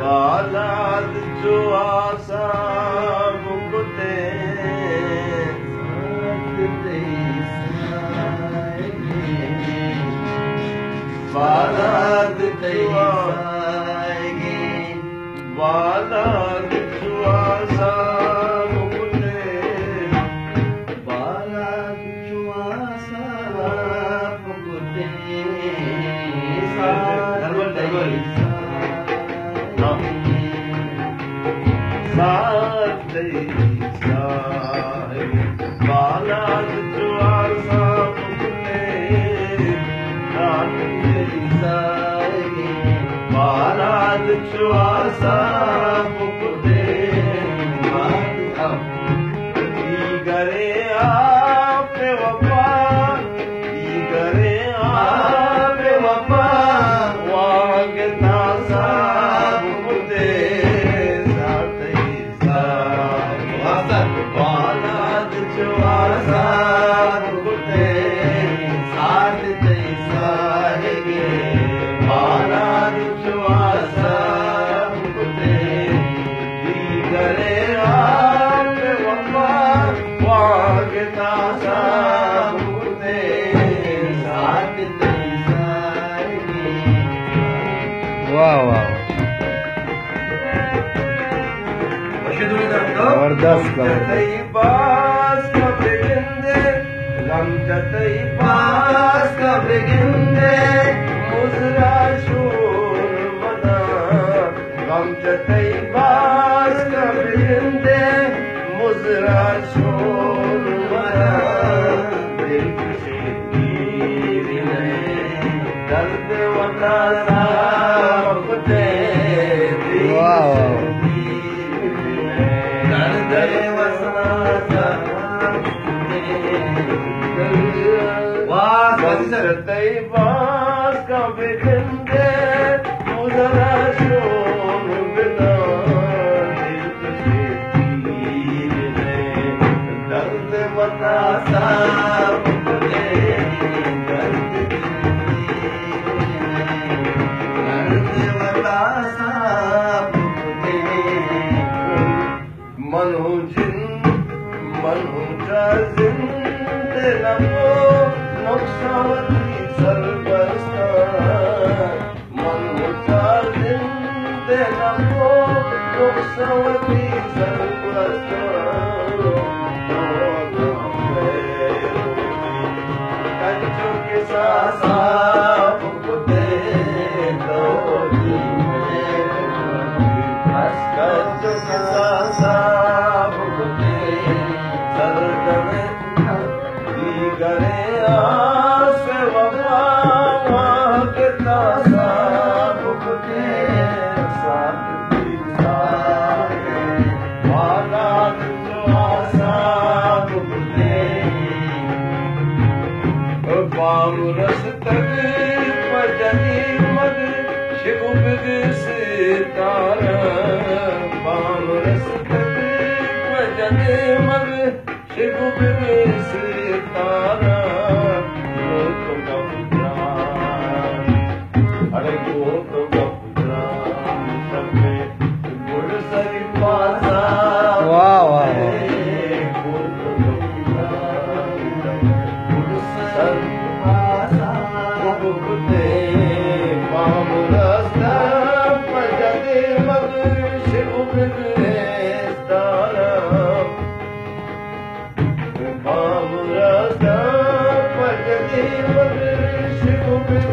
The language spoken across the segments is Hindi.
बालाद जो आसा मुकुते बालाद बालाद जो आसा मुकुते बालाद जो आसा मुकुते बालाद जो आसा मुकुते बालाद जो आसा मुकुते गरे आप वफा गरे आप वफा वागता सा मुकुते बालाद जो आसा मुकुते साथ जैसा है बालाद जो आसा मुकुते गरे आप वफा वागता सा मुकुते साथ जैसा है। वाह वाह जबरदस्त पास कब्र गिंदे गम जतई पास कब्र गिंदे मुजरा शोर मना गम जतई पास कब्र गिंदे मुजरा शोर मना दिल से तीर नहीं दर्द वता साबते जतई पास कब्र गिंदे मुजरा शोर बिना दिल से तीर नहीं दर्द वता साबते दर्द वता साबते मनो जिंद लबो नक्शवती सरबस्तान मनो जिंद लबो नक्शवती सरबस्तान कंचों के सासा मुकुते कंचों के सासा गरे आस वफा वागता सा मुकुते साथ बालाद जो आसा मुकुते बामुरस तक पजनी मद शिगुबिग सितारा बामुरस तक पजनी मद शिगुबिग सितारा अरे वो तो गपुरान सबे गुड़ सरी पासा वाह वाह गुड़ तो गपुरान गुड़ सरी पासा मुकुते बामुरस्ता पजदे मग शिगुबिग सितारा बामुरस्ता पजदे मग शिगुबिग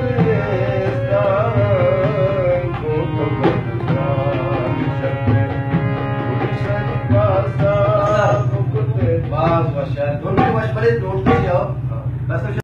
दोनों